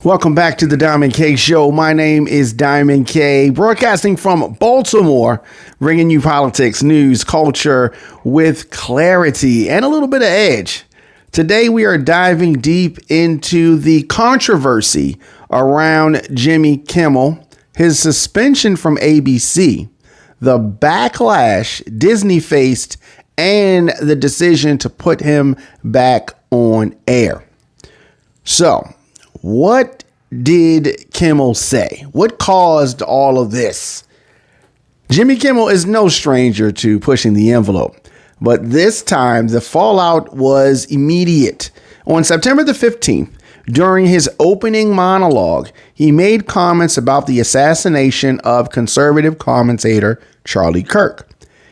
Welcome back to the Diamond K Show. My name is Diamond K, broadcasting from Baltimore, bringing you politics, news, culture with clarity and a little bit of edge. Today, we are diving deep into the controversy around Jimmy Kimmel, his suspension from ABC, the backlash Disney faced, and the decision to put him back on air. So, what did Kimmel say? What caused all of this? Jimmy Kimmel is no stranger to pushing the envelope, but this time the fallout was immediate. On September the 15th, during his opening monologue, he made comments about the assassination of conservative commentator Charlie Kirk.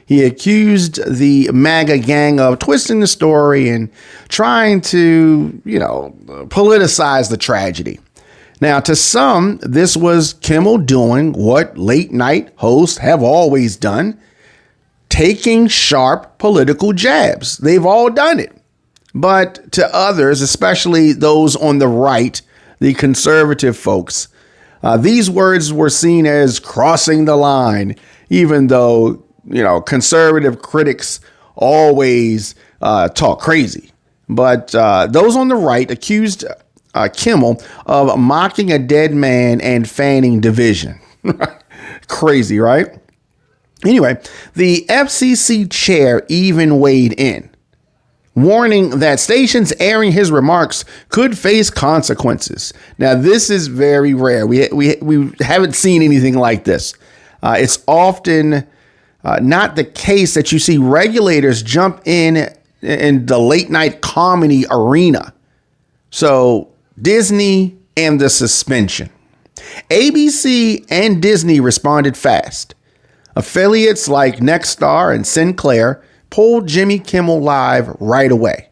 He accused the MAGA gang of twisting the story and trying to, politicize the tragedy. Now, to some, this was Kimmel doing what late night hosts have always done, taking sharp political jabs. They've all done it. But to others, especially those on the right, the conservative folks, these words were seen as crossing the line, even though conservative critics always talk crazy. But those on the right accused Kimmel of mocking a dead man and fanning division. Crazy, right? Anyway, the FCC chair even weighed in, warning that stations airing his remarks could face consequences. Now, this is very rare. We haven't seen anything like this. It's often not the case that you see regulators jump in the late night comedy arena. So Disney and the suspension. ABC and Disney responded fast. Affiliates like Nexstar and Sinclair pulled Jimmy Kimmel live right away,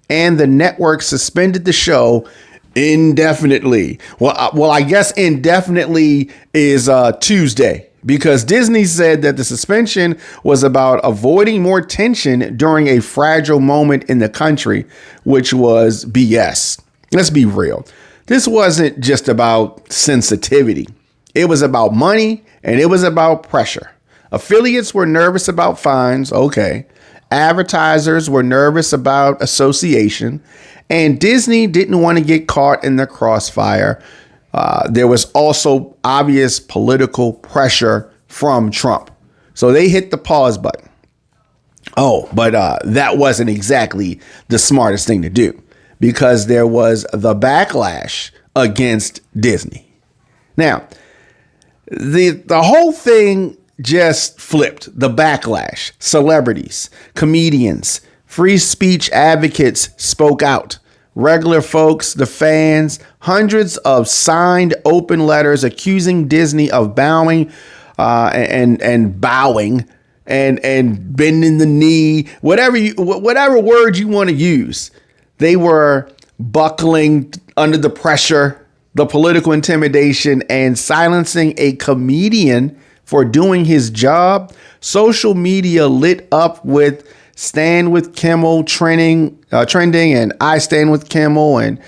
and the network suspended the show indefinitely. Well, I guess indefinitely is Tuesday, because Disney said that the suspension was about avoiding more tension during a fragile moment in the country, which was BS. Let's be real. This wasn't just about sensitivity. It was about money, and it was about pressure. Affiliates were nervous about fines. Okay. Advertisers were nervous about association, and Disney didn't want to get caught in the crossfire. There was also obvious political pressure from Trump. So they hit the pause button. Oh, but that wasn't exactly the smartest thing to do, because there was the backlash against Disney. Now, the whole thing just flipped. The backlash. Celebrities, comedians, free speech advocates spoke out. Regular folks, the fans, hundreds of signed open letters accusing Disney of bowing and bowing and bending the knee, whatever word you want to use. They were buckling under the pressure, the political intimidation, and silencing a comedian for doing his job. Social media lit up with Stand with Kimmel trending, and I stand with Kimmel and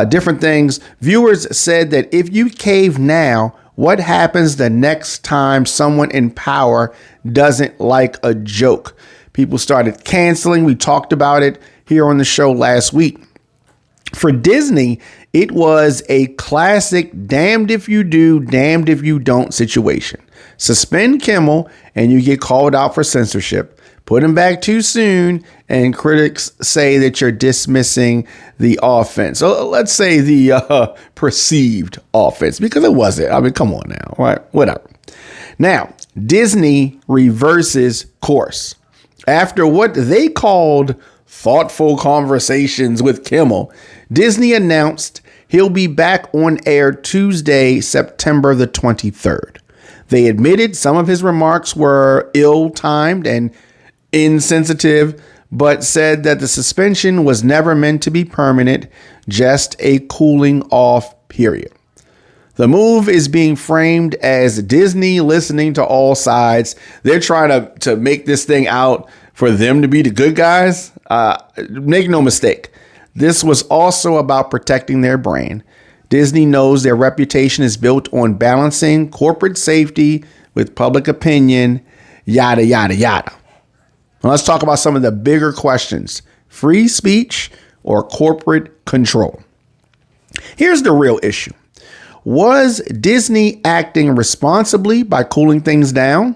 different things. Viewers said that if you cave now, what happens the next time someone in power doesn't like a joke? People started canceling. We talked about it here on the show last week. For Disney, it was a classic damned if you do, damned if you don't situation. Suspend Kimmel and you get called out for censorship. Put him back too soon, and critics say that you're dismissing the offense. So let's say the perceived offense, because it wasn't. I mean, come on now, right? Whatever. Now, Disney reverses course. After what they called thoughtful conversations with Kimmel, Disney announced he'll be back on air Tuesday, September the 23rd. They admitted some of his remarks were ill-timed and insensitive, but said that the suspension was never meant to be permanent, just a cooling off period. The move is being framed as Disney listening to all sides. They're trying to make this thing out for them to be the good guys. Make no mistake. This was also about protecting their brand. Disney knows their reputation is built on balancing corporate safety with public opinion, yada, yada, yada. Now let's talk about some of the bigger questions: free speech or corporate control. Here's the real issue. Was Disney acting responsibly by cooling things down,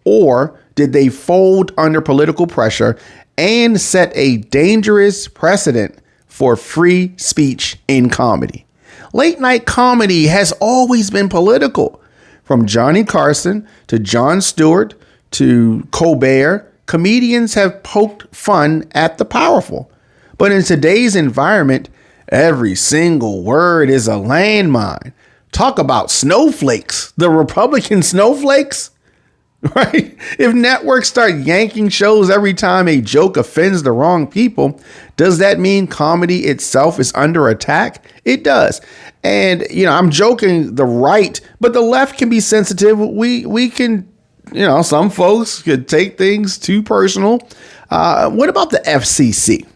or did they fold under political pressure and set a dangerous precedent for free speech in comedy? Late night comedy has always been political. From Johnny Carson to Jon Stewart to Colbert, comedians have poked fun at the powerful. But in today's environment, every single word is a landmine. Talk about snowflakes, the Republican snowflakes, right? If networks start yanking shows every time a joke offends the wrong people, does that mean comedy itself is under attack? It does. And, I'm joking the right, but the left can be sensitive. We can, some folks could take things too personal. What about the FCC?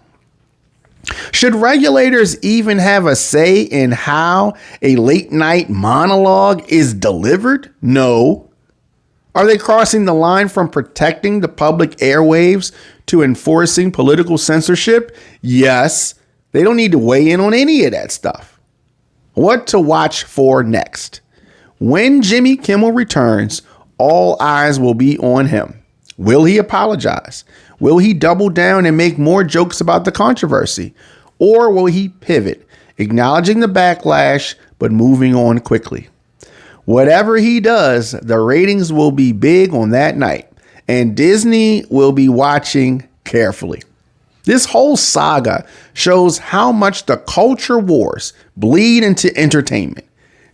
Should regulators even have a say in how a late night monologue is delivered? No. Are they crossing the line from protecting the public airwaves to enforcing political censorship? Yes. They don't need to weigh in on any of that stuff. What to watch for next? When Jimmy Kimmel returns, all eyes will be on him. Will he apologize? Will he double down and make more jokes about the controversy? Or will he pivot, acknowledging the backlash, but moving on quickly? Whatever he does, the ratings will be big on that night, and Disney will be watching carefully. This whole saga shows how much the culture wars bleed into entertainment.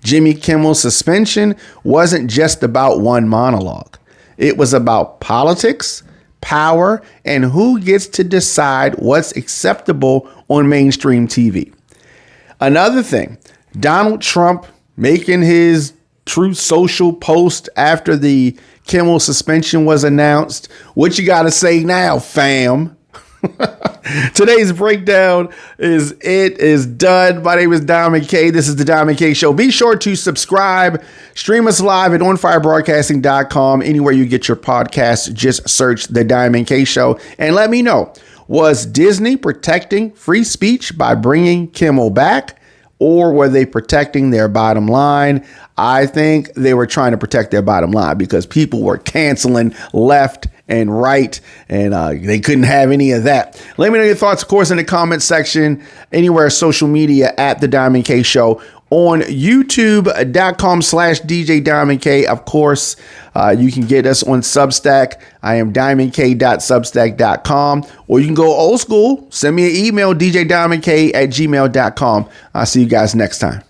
Jimmy Kimmel's suspension wasn't just about one monologue. It was about politics, power, and who gets to decide what's acceptable on mainstream TV. Another thing, Donald Trump making his Truth Social post after the Kimmel suspension was announced. What you got to say now, fam? Today's breakdown is done. My name is Diamond K. This is the Diamond K Show. Be sure to subscribe. Stream us live at onfirebroadcasting.com. Anywhere you get your podcasts, just search the Diamond K Show. And let me know, was Disney protecting free speech by bringing Kimmel back, or were they protecting their bottom line? I think they were trying to protect their bottom line because people were canceling left and right, and they couldn't have any of that. Let me know your thoughts, of course, in the comment section, anywhere social media at The Diamond K Show, on youtube.com/DJ Diamond K. Of course, you can get us on Substack. I am diamondk.substack.com, or you can go old school. Send me an email, djdiamondk@gmail.com. I'll see you guys next time.